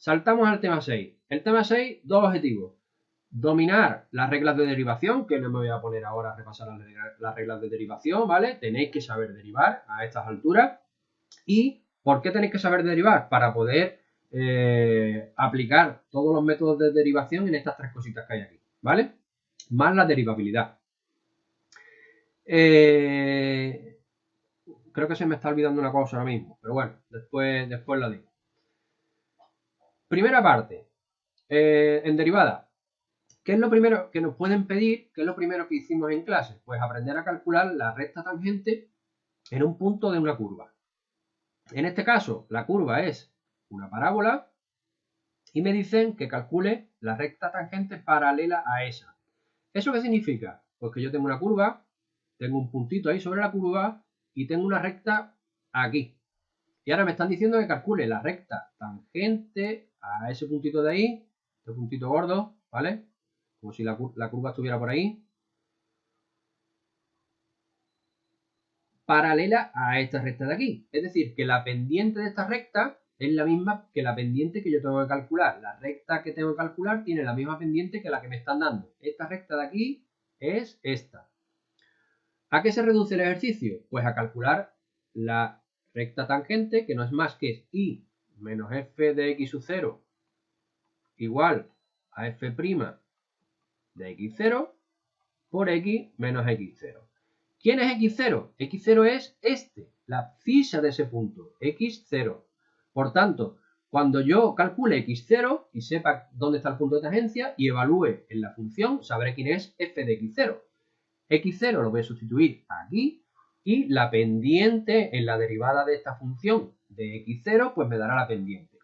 Saltamos al tema 6. El tema 6, dos objetivos. Dominar las reglas de derivación, que no me voy a poner ahora a repasar las reglas de derivación, ¿vale? Tenéis que saber derivar a estas alturas. ¿Y por qué tenéis que saber derivar? Para poder aplicar todos los métodos de derivación en estas tres cositas que hay aquí, ¿vale? Más la derivabilidad. Creo que se me está olvidando una cosa ahora mismo, pero bueno, después lo digo. Primera parte, en derivada. ¿Qué es lo primero que nos pueden pedir? ¿Qué es lo primero que hicimos en clase? Pues aprender a calcular la recta tangente en un punto de una curva. En este caso, la curva es una parábola y me dicen que calcule la recta tangente paralela a esa. ¿Eso qué significa? Pues que yo tengo una curva, tengo un puntito ahí sobre la curva y tengo una recta aquí. Y ahora me están diciendo que calcule la recta tangente a ese puntito de ahí, este puntito gordo, ¿vale? Como si la curva estuviera por ahí. Paralela a esta recta de aquí. Es decir, que la pendiente de esta recta es la misma que la pendiente que yo tengo que calcular. La recta que tengo que calcular tiene la misma pendiente que la que me están dando. Esta recta de aquí es esta. ¿A qué se reduce el ejercicio? Pues a calcular la recta tangente, que no es más que y menos f de x sub 0 igual a f' de x0 por x menos x0. ¿Quién es x0? x0 es la ficha de ese punto, x0. Por tanto, cuando yo calcule x0 y sepa dónde está el punto de tangencia y evalúe en la función, sabré quién es f de x0. x0 lo voy a sustituir aquí y la pendiente en la derivada de esta función de x0 pues me dará la pendiente.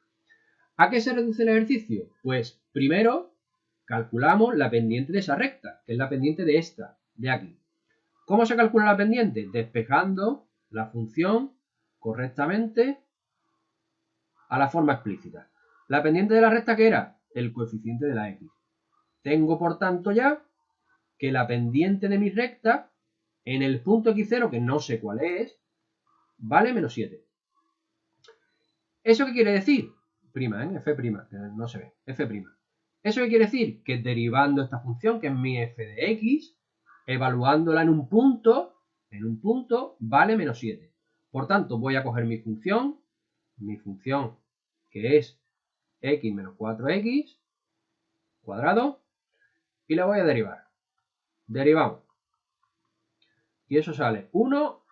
¿A qué se reduce el ejercicio? Pues primero calculamos la pendiente de esa recta, que es la pendiente de esta, de aquí. ¿Cómo se calcula la pendiente? Despejando la función correctamente a la forma explícita. La pendiente de la recta, ¿qué era? El coeficiente de la x. Tengo, por tanto, ya que la pendiente de mi recta en el punto x0, que no sé cuál es, vale menos 7. ¿Eso qué quiere decir? Prima, f', que no se ve, f'. ¿Eso qué quiere decir? Que derivando esta función, que es mi f de x, evaluándola en un punto, vale menos 7. Por tanto, voy a coger mi función que es x menos 4x cuadrado, y la voy a derivar. Derivamos. Y eso sale 1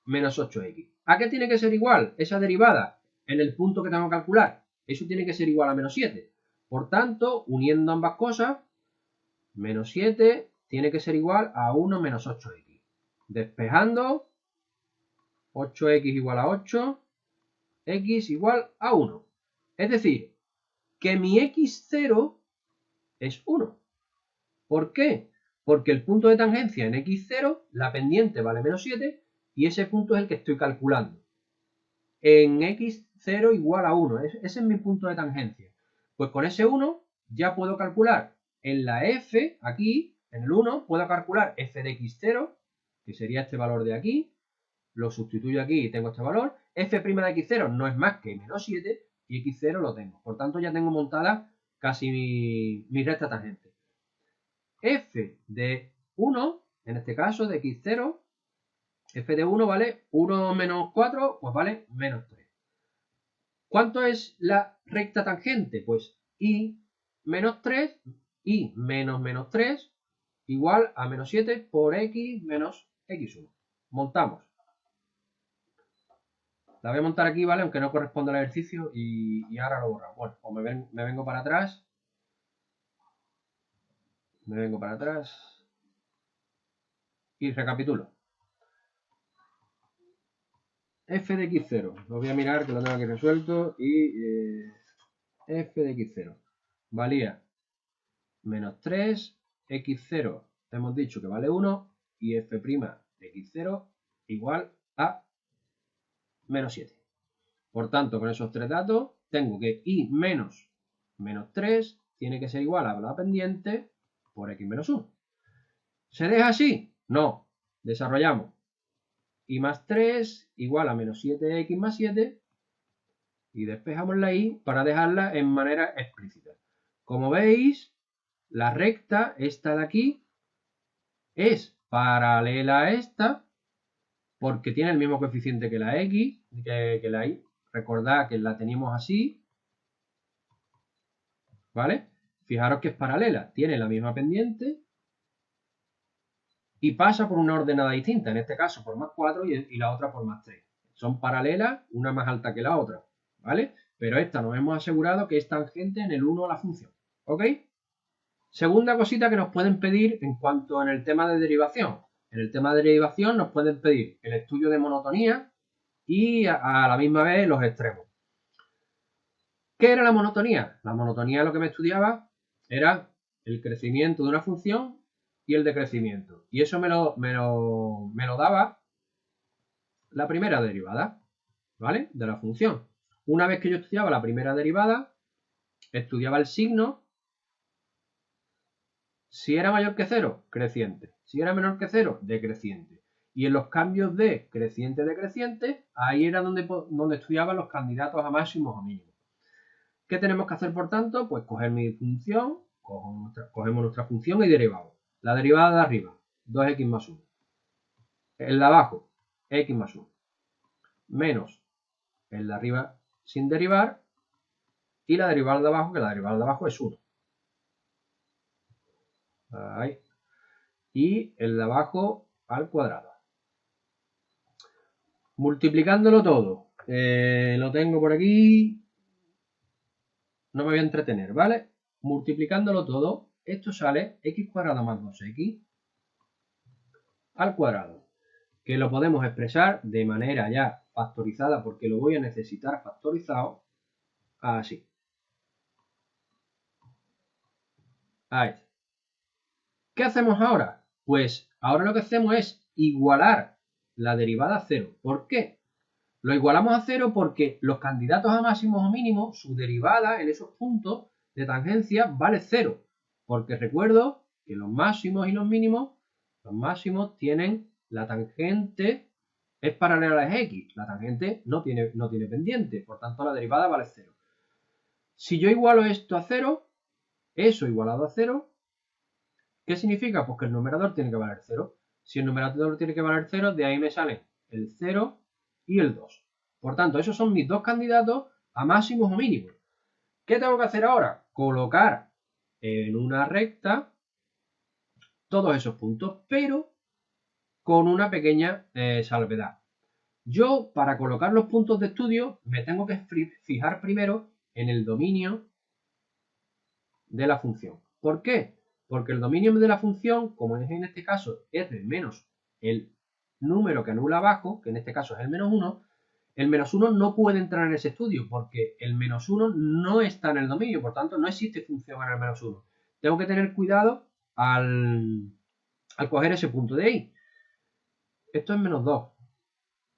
menos 8x. ¿A qué tiene que ser igual esa derivada en el punto que tengo que calcular? Eso tiene que ser igual a menos 7. Por tanto, uniendo ambas cosas, menos 7 tiene que ser igual a 1 menos 8x. Despejando, 8x igual a 8, x igual a 1. Es decir, que mi x0 es 1. ¿Por qué? Porque el punto de tangencia en x0, la pendiente vale menos 7, y ese punto es el que estoy calculando. En x0 igual a 1, ese es mi punto de tangencia. Pues con ese 1 ya puedo calcular en la f, aquí, en el 1, puedo calcular f de x0, que sería este valor de aquí, lo sustituyo aquí y tengo este valor. F' de x0 no es más que menos 7 y x0 lo tengo. Por tanto, ya tengo montada casi mi recta tangente. F de 1, en este caso de x0, f de 1 vale 1 menos 4, pues vale menos 3. ¿Cuánto es la recta tangente? Pues y menos 3, y menos 3, igual a menos 7 por x menos x1. Montamos. La voy a montar aquí, ¿vale? Aunque no corresponde al ejercicio y ahora lo borramos. Bueno, pues me vengo para atrás. Me vengo para atrás. Y recapitulo. F de x0. Lo voy a mirar que lo tengo aquí resuelto. Y f de x0 valía menos 3. X0 hemos dicho que vale 1. Y f' de x0 igual a menos 7. Por tanto, con esos tres datos, tengo que y menos 3 tiene que ser igual a la pendiente por x menos 1. ¿Se deja así? No. Desarrollamos. Y más 3 igual a menos 7x más 7. y despejamos la y para dejarla en manera explícita. Como veis, la recta, esta de aquí, es paralela a esta porque tiene el mismo coeficiente que la x, que la y. Recordad que la teníamos así, ¿vale? Fijaros que es paralela, tiene la misma pendiente y pasa por una ordenada distinta, en este caso por más 4 y la otra por más 3. Son paralelas, una más alta que la otra, ¿vale? Pero esta nos hemos asegurado que es tangente en el 1 a la función, ¿ok? Segunda cosita que nos pueden pedir en cuanto en el tema de derivación. En el tema de derivación nos pueden pedir el estudio de monotonía y a la misma vez los extremos. ¿Qué era la monotonía? La monotonía lo que me estudiaba era el crecimiento de una función y el decrecimiento. Y eso me lo daba la primera derivada, ¿vale? De la función. Una vez que yo estudiaba la primera derivada, estudiaba el signo. Si era mayor que 0, creciente. Si era menor que 0, decreciente. Y en los cambios de creciente-decreciente, ahí era donde estudiaba los candidatos a máximos o mínimos. ¿Qué tenemos que hacer, por tanto? Pues coger mi función, cogemos nuestra función y derivamos. La derivada de arriba, 2x más 1. El de abajo, x más 1. Menos el de arriba sin derivar. Y la derivada de abajo, que la derivada de abajo es 1. Ahí. Y el de abajo al cuadrado. Multiplicándolo todo. Lo tengo por aquí. No me voy a entretener, ¿vale? Multiplicándolo todo, esto sale x cuadrado más 2x al cuadrado. Que lo podemos expresar de manera ya factorizada, porque lo voy a necesitar factorizado, así. Ahí. ¿Qué hacemos ahora? Pues ahora lo que hacemos es igualar la derivada a 0. ¿Por qué? Lo igualamos a 0 porque los candidatos a máximos o mínimos, su derivada en esos puntos de tangencia vale 0. Porque recuerdo que los máximos y los máximos tienen la tangente, es paralela a x. La tangente no tiene pendiente, por tanto la derivada vale 0. Si yo igualo esto a 0, eso igualado a 0, ¿qué significa? Pues que el numerador tiene que valer 0. Si el numerador tiene que valer 0, de ahí me salen el 0 y el 2. Por tanto, esos son mis dos candidatos a máximos o mínimos. ¿Qué tengo que hacer ahora? Colocar en una recta todos esos puntos, pero con una pequeña salvedad. Yo, para colocar los puntos de estudio, me tengo que fijar primero en el dominio de la función. ¿Por qué? Porque el dominio de la función, como es en este caso r menos el número que anula abajo, que en este caso es el menos 1, el menos 1 no puede entrar en ese estudio porque el menos 1 no está en el dominio, por tanto no existe función en el menos 1. Tengo que tener cuidado al coger ese punto de ahí. Esto es menos 2.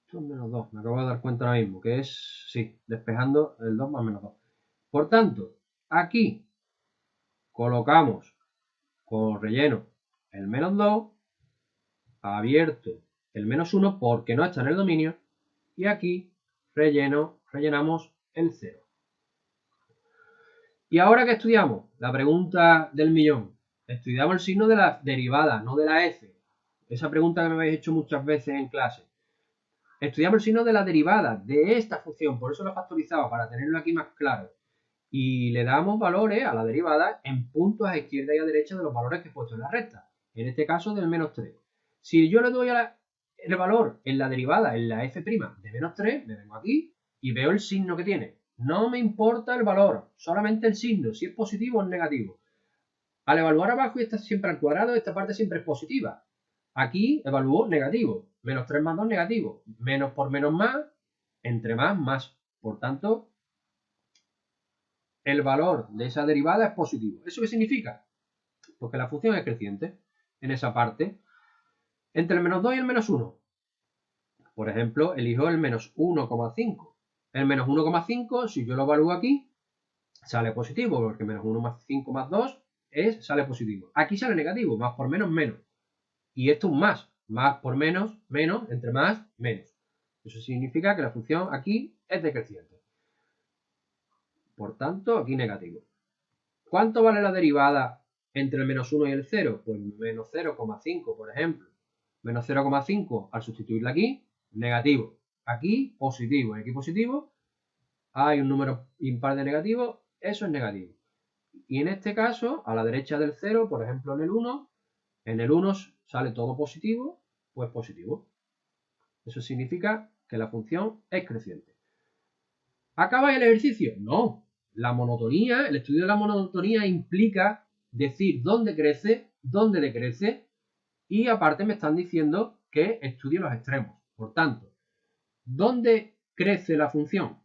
Esto es menos 2, me acabo de dar cuenta ahora mismo, que es, sí, despejando el 2 más menos 2. Por tanto, aquí colocamos con relleno el menos 2, abierto el menos 1 porque no está en el dominio, y aquí rellenamos el 0. ¿Y ahora qué estudiamos? La pregunta del millón. Estudiamos el signo de la derivada, no de la f. Esa pregunta que me habéis hecho muchas veces en clase. Estudiamos el signo de la derivada de esta función, por eso lo he factorizado, para tenerlo aquí más claro. Y le damos valores a la derivada en puntos a izquierda y a derecha de los valores que he puesto en la recta. En este caso del menos 3. Si yo le doy el valor en la derivada, en la f' de menos 3, me vengo aquí y veo el signo que tiene. No me importa el valor, solamente el signo, si es positivo o es negativo. Al evaluar abajo y está siempre al cuadrado, esta parte siempre es positiva. Aquí evaluó negativo, menos 3 más 2 negativo, menos por menos más, entre más, más. Por tanto, el valor de esa derivada es positivo. ¿Eso qué significa? Pues que la función es creciente en esa parte. Entre el menos 2 y el menos 1. Por ejemplo, elijo el menos 1,5. El menos 1,5, si yo lo evalúo aquí, sale positivo, porque menos 1 más 5 más 2 sale positivo. Aquí sale negativo, más por menos, menos. Y esto es un más. Más por menos, menos, entre más, menos. Eso significa que la función aquí es decreciente. Por tanto, aquí negativo. ¿Cuánto vale la derivada entre el menos 1 y el 0? Pues menos 0,5, por ejemplo. Menos 0,5 al sustituirla aquí, negativo. Aquí, positivo. Aquí positivo. Hay un número impar de negativo, eso es negativo. Y en este caso, a la derecha del 0, por ejemplo en el 1 sale todo positivo, pues positivo. Eso significa que la función es creciente. ¿Acaba el ejercicio? No. La monotonía, el estudio de la monotonía implica decir dónde crece, dónde decrece, y aparte me están diciendo que estudie los extremos. Por tanto, ¿dónde crece la función?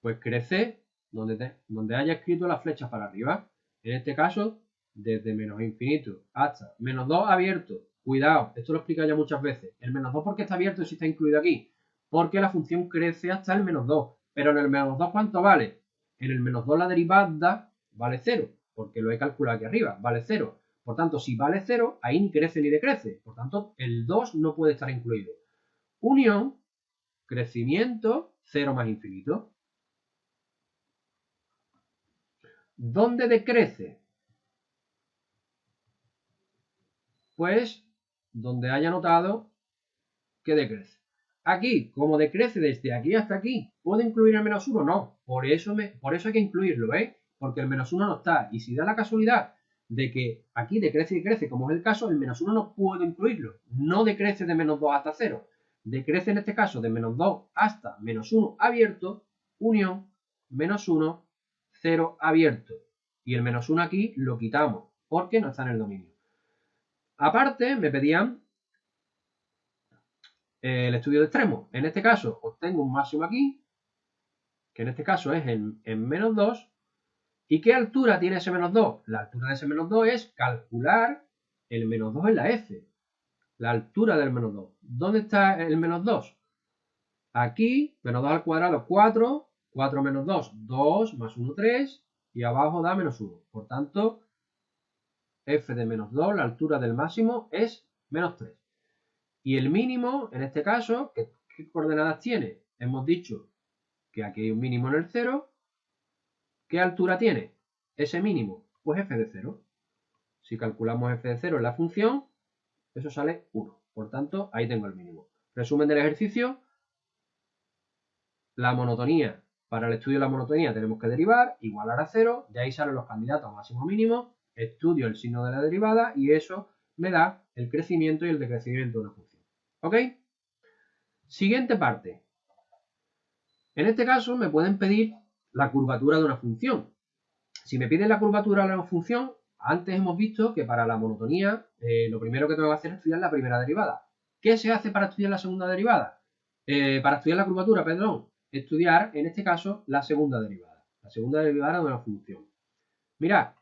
Pues crece donde haya escrito las flechas para arriba. En este caso, desde menos infinito hasta menos 2 abierto. Cuidado, esto lo he explicado ya muchas veces. El menos 2, ¿por qué está abierto si está incluido aquí? Porque la función crece hasta el menos 2. Pero en el menos 2, ¿cuánto vale? En el menos 2 la derivada vale 0, porque lo he calculado aquí arriba, vale 0. Por tanto, si vale 0, ahí ni crece ni decrece. Por tanto, el 2 no puede estar incluido. Unión, crecimiento, 0 más infinito. ¿Dónde decrece? Pues donde haya notado que decrece. Aquí, como decrece desde aquí hasta aquí, ¿puedo incluir el menos 1? No, por eso hay que incluirlo, ¿eh? Porque el menos 1 no está. Y si da la casualidad de que aquí decrece y crece, como es el caso, el menos 1 no puedo incluirlo. No decrece de menos 2 hasta 0. Decrece en este caso de menos 2 hasta menos 1 abierto, unión, menos 1, 0 abierto. Y el menos 1 aquí lo quitamos, porque no está en el dominio. Aparte, me pedían el estudio de extremos. En este caso, obtengo un máximo aquí, que en este caso es en menos 2. ¿Y qué altura tiene ese menos 2? La altura de ese menos 2 es calcular el menos 2 en la f. La altura del menos 2. ¿Dónde está el menos 2? Aquí, menos 2 al cuadrado, 4. 4 menos 2, 2, más 1, 3. Y abajo da menos 1. Por tanto, f de menos 2, la altura del máximo es menos 3. Y el mínimo, en este caso, ¿qué coordenadas tiene? Hemos dicho que aquí hay un mínimo en el 0. ¿Qué altura tiene ese mínimo? Pues f de 0. Si calculamos f de 0 en la función, eso sale 1. Por tanto, ahí tengo el mínimo. Resumen del ejercicio. La monotonía. Para el estudio de la monotonía tenemos que derivar, igualar a 0. De ahí salen los candidatos máximo mínimo. Estudio el signo de la derivada y eso me da el crecimiento y el decrecimiento de una función. ¿Ok? Siguiente parte. En este caso me pueden pedir la curvatura de una función. Si me piden la curvatura de una función, antes hemos visto que para la monotonía lo primero que tengo que hacer es estudiar la primera derivada. ¿Qué se hace para estudiar la segunda derivada? Para estudiar la curvatura, perdón, estudiar en este caso la segunda derivada. La segunda derivada de una función. Mirad,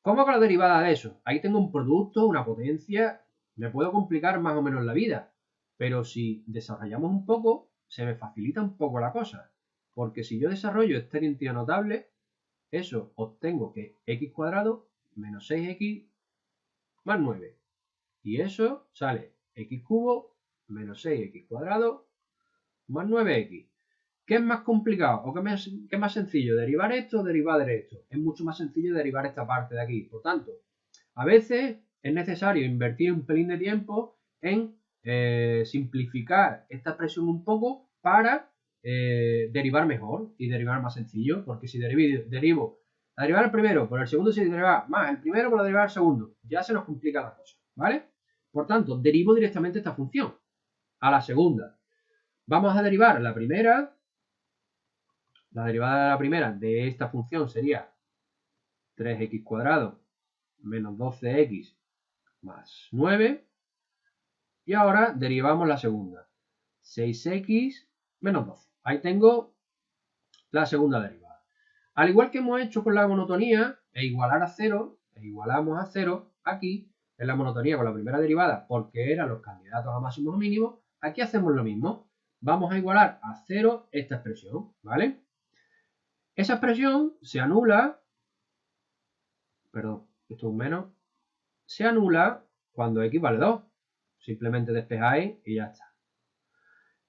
¿cómo hago la derivada de eso? Ahí tengo un producto, una potencia, me puedo complicar más o menos la vida. Pero si desarrollamos un poco, se me facilita un poco la cosa. Porque si yo desarrollo esta identidad notable, eso obtengo que x cuadrado menos 6x más 9. Y eso sale x cubo menos 6x cuadrado más 9x. ¿Qué es más complicado o qué es más sencillo? ¿Derivar esto o derivar esto? Es mucho más sencillo derivar esta parte de aquí. Por tanto, a veces es necesario invertir un pelín de tiempo en simplificar esta expresión un poco para derivar mejor y derivar más sencillo. Porque si derivo a derivar el primero por el segundo se deriva más el primero por la derivada del segundo, ya se nos complica la cosa, ¿vale? Por tanto, derivo directamente esta función a la segunda. Vamos a derivar la primera. La derivada de la primera de esta función sería 3x cuadrado menos 12x más 9. Y ahora derivamos la segunda. 6x menos 12. Ahí tengo la segunda derivada. Al igual que hemos hecho con la monotonía, e igualar a 0, e igualamos a 0, aquí en la monotonía con la primera derivada, porque eran los candidatos a máximos o mínimos, aquí hacemos lo mismo. Vamos a igualar a 0 esta expresión, ¿vale? Esa expresión se anula, perdón, esto es un menos, se anula cuando x vale 2. Simplemente despejáis y ya está.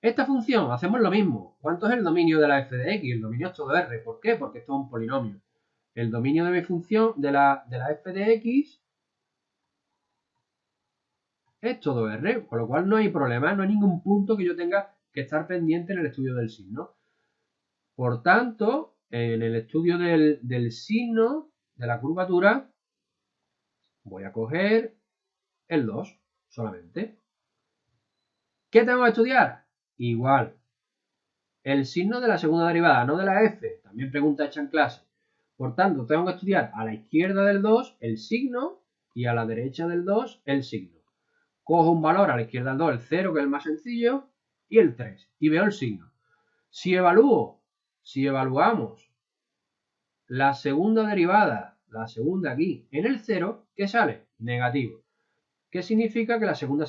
Esta función, hacemos lo mismo. ¿Cuánto es el dominio de la f de x? El dominio es todo r. ¿Por qué? Porque esto es un polinomio. El dominio de mi función, de la f de x, es todo r, con lo cual no hay problema, no hay ningún punto que yo tenga que estar pendiente en el estudio del signo. Por tanto, en el estudio del signo, de la curvatura, voy a coger el 2 solamente. ¿Qué tengo que estudiar? Igual. El signo de la segunda derivada, no de la f. También pregunta hecha en clase. Por tanto, tengo que estudiar a la izquierda del 2 el signo y a la derecha del 2 el signo. Cojo un valor a la izquierda del 2, el 0, que es el más sencillo, y el 3, y veo el signo. Si evaluamos la segunda derivada, la segunda aquí, en el 0, ¿qué sale? Negativo. ¿Qué significa que la segunda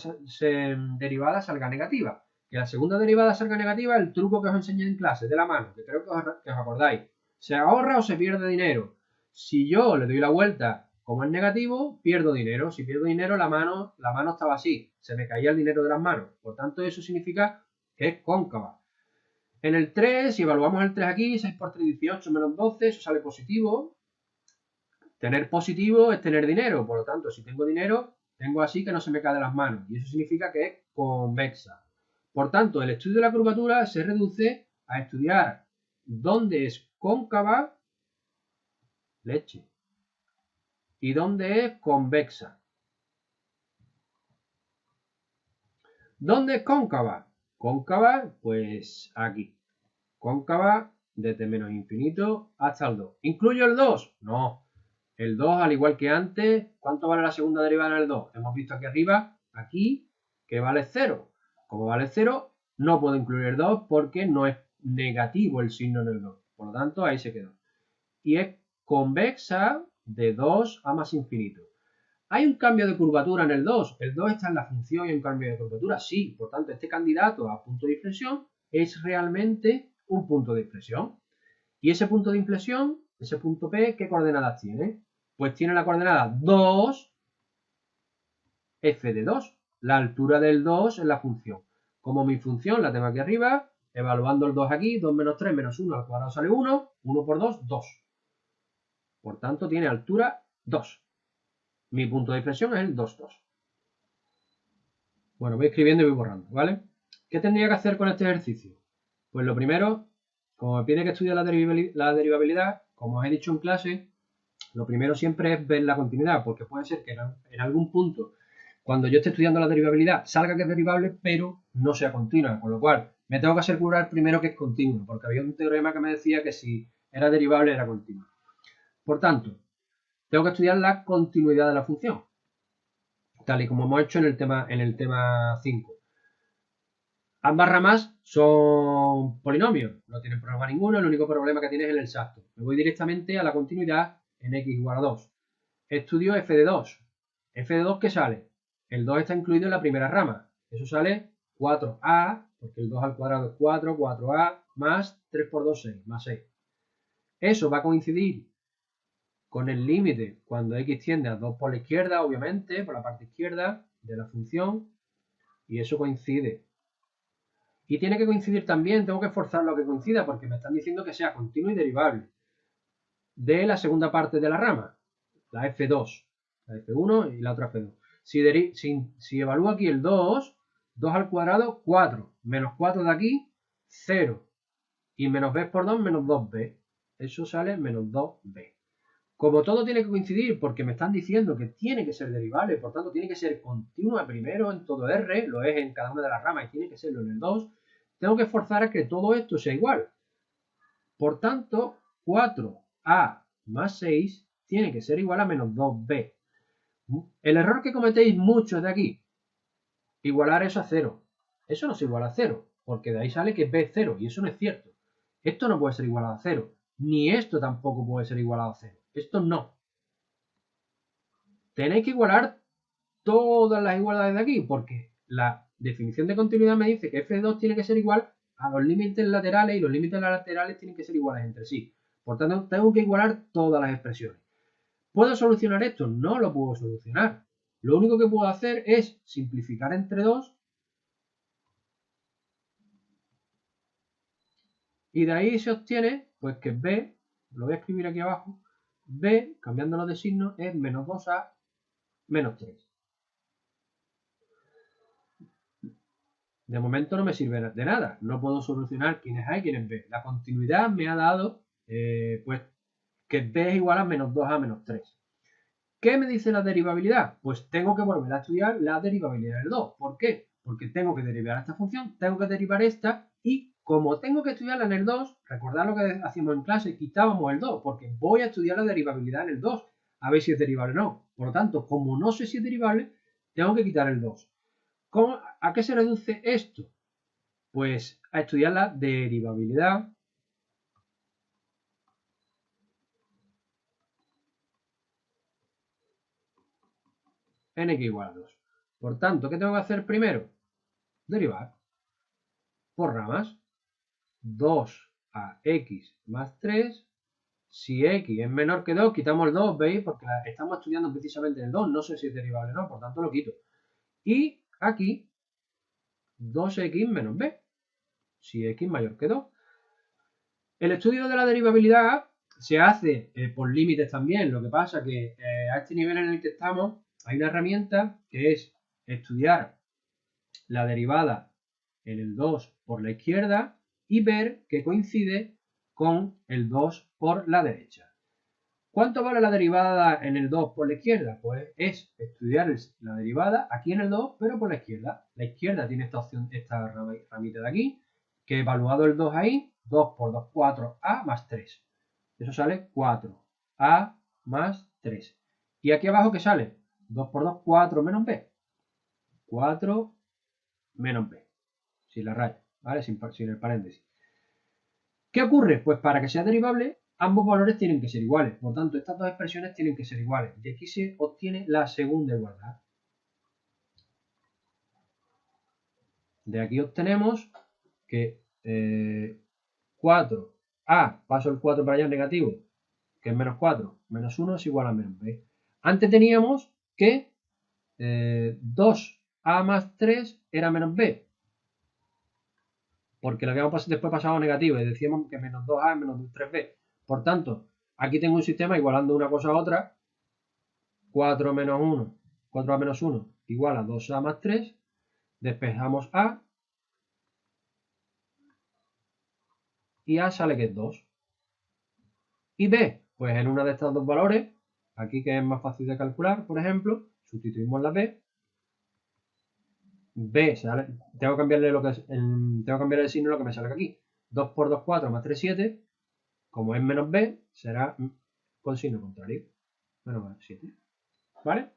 derivada salga negativa? Que la segunda derivada salga negativa, el truco que os enseñé en clase, de la mano, que creo que os acordáis. ¿Se ahorra o se pierde dinero? Si yo le doy la vuelta como es negativo, pierdo dinero. Si pierdo dinero, la mano estaba así, se me caía el dinero de las manos. Por tanto, eso significa que es cóncava. En el 3, si evaluamos el 3 aquí, 6 por 3, 18 menos 12, eso sale positivo. Tener positivo es tener dinero, por lo tanto, si tengo dinero, tengo así que no se me cae de las manos. Y eso significa que es convexa. Por tanto, el estudio de la curvatura se reduce a estudiar dónde es cóncava, leche, y dónde es convexa. ¿Dónde es cóncava? Cóncava, pues aquí. Cóncava desde menos infinito hasta el 2. ¿Incluyo el 2? No. El 2, al igual que antes, ¿cuánto vale la segunda derivada en el 2? Hemos visto aquí arriba, aquí, que vale 0. Como vale 0, no puedo incluir el 2 porque no es negativo el signo en el 2. Por lo tanto, ahí se quedó. Y es convexa de 2 a más infinito. ¿Hay un cambio de curvatura en el 2? El 2 está en la función y hay un cambio de curvatura. Sí, por tanto, este candidato a punto de inflexión es realmente un punto de inflexión. Y ese punto de inflexión, ese punto P, ¿qué coordenadas tiene? Pues tiene la coordenada 2, f de 2. La altura del 2 en la función. Como mi función la tengo aquí arriba, evaluando el 2 aquí, 2 menos 3 menos 1 al cuadrado sale 1, 1 por 2, 2. Por tanto, tiene altura 2. Mi punto de inflexión es el 2, 2. Bueno, voy escribiendo y voy borrando, ¿vale? ¿Qué tendría que hacer con este ejercicio? Pues lo primero, como me pide que estudie la derivabilidad, como os he dicho en clase, lo primero siempre es ver la continuidad, porque puede ser que en algún punto, cuando yo esté estudiando la derivabilidad, salga que es derivable, pero no sea continua, con lo cual me tengo que asegurar primero que es continua, porque había un teorema que me decía que si era derivable era continua. Por tanto, tengo que estudiar la continuidad de la función, tal y como hemos hecho en el tema 5. Ambas ramas son polinomios, no tienen problema ninguno, el único problema que tiene es el exacto. Me voy directamente a la continuidad en x igual a 2. Estudio f de 2. ¿F de 2 qué sale? El 2 está incluido en la primera rama. Eso sale 4a, porque el 2 al cuadrado es 4, 4a, más 3 por 2, 6, más 6. Eso va a coincidir con el límite cuando x tiende a 2 por la izquierda, obviamente, por la parte izquierda de la función, y eso coincide. Y tiene que coincidir también, tengo que forzarlo a que coincida, porque me están diciendo que sea continuo y derivable de la segunda parte de la rama, la f2, la f1 y la otra f2. Si evalúo aquí el 2, 2 al cuadrado, 4, menos 4 de aquí, 0, y menos b por 2, menos 2b. Eso sale menos 2b. Como todo tiene que coincidir, porque me están diciendo que tiene que ser derivable, por tanto tiene que ser continua primero en todo R, lo es en cada una de las ramas y tiene que serlo en el 2, tengo que forzar a que todo esto sea igual. Por tanto, 4a más 6 tiene que ser igual a menos 2b. El error que cometéis muchos de aquí, igualar eso a 0. Eso no se iguala a 0, porque de ahí sale que b es 0, y eso no es cierto. Esto no puede ser igualado a 0, ni esto tampoco puede ser igualado a 0. Esto no. Tenéis que igualar todas las igualdades de aquí, porque la definición de continuidad me dice que f de 2 tiene que ser igual a los límites laterales y los límites laterales tienen que ser iguales entre sí. Por tanto, tengo que igualar todas las expresiones. ¿Puedo solucionar esto? No lo puedo solucionar. Lo único que puedo hacer es simplificar entre 2 Y de ahí se obtiene, pues que b, lo voy a escribir aquí abajo, b, cambiándolo de signo, es menos 2a menos 3. De momento no me sirve de nada. No puedo solucionar quién es A y quién es B. La continuidad me ha dado pues que B es igual a menos 2A menos 3. ¿Qué me dice la derivabilidad? Pues tengo que volver a estudiar la derivabilidad del 2. ¿Por qué? Porque tengo que derivar esta función, tengo que derivar esta y como tengo que estudiarla en el 2, recordad lo que hacíamos en clase, quitábamos el 2 porque voy a estudiar la derivabilidad en el 2 a ver si es derivable o no. Por lo tanto, como no sé si es derivable, tengo que quitar el 2. ¿A qué se reduce esto? Pues a estudiar la derivabilidad en x igual a 2. Por tanto, ¿qué tengo que hacer primero? Derivar por ramas 2 a x más 3. Si x es menor que 2, quitamos el 2, ¿veis? Porque estamos estudiando precisamente el 2. No sé si es derivable o no, por tanto lo quito. Y aquí 2x menos b, si x mayor que 2. El estudio de la derivabilidad se hace por límites también. Lo que pasa que a este nivel en el que estamos hay una herramienta que es estudiar la derivada en el 2 por la izquierda y ver que coincide con el 2 por la derecha. ¿Cuánto vale la derivada en el 2 por la izquierda? Pues es estudiar la derivada aquí en el 2, pero por la izquierda. La izquierda tiene esta opción, esta ramita de aquí, que evaluado el 2 ahí, 2 por 2, 4a más 3. Eso sale 4a más 3. Y aquí abajo, ¿qué sale? 2 por 2, 4 menos b. 4 menos b. Sin la raya, ¿vale? Sin el paréntesis. ¿Qué ocurre? Pues para que sea derivable, ambos valores tienen que ser iguales. Por tanto, estas dos expresiones tienen que ser iguales. Y aquí se obtiene la segunda igualdad. De aquí obtenemos que 4a, paso el 4 para allá negativo, que es menos 4, menos 1 es igual a menos b. Antes teníamos que 2a más 3 era menos b, porque lo habíamos después pasado a negativo y decíamos que menos 2a es menos 3b. Por tanto, aquí tengo un sistema igualando una cosa a otra. 4 menos 1, 4a menos 1 igual a 2a más 3. Despejamos a y a sale que es 2. Y b, pues en una de estos dos valores, aquí que es más fácil de calcular, por ejemplo, sustituimos la b. B sale, tengo que cambiarle tengo que cambiar el signo lo que me sale aquí. 2 por 2, 4 más 3, 7. Como es menos b, será con signo contrario. Menos 7. ¿Vale?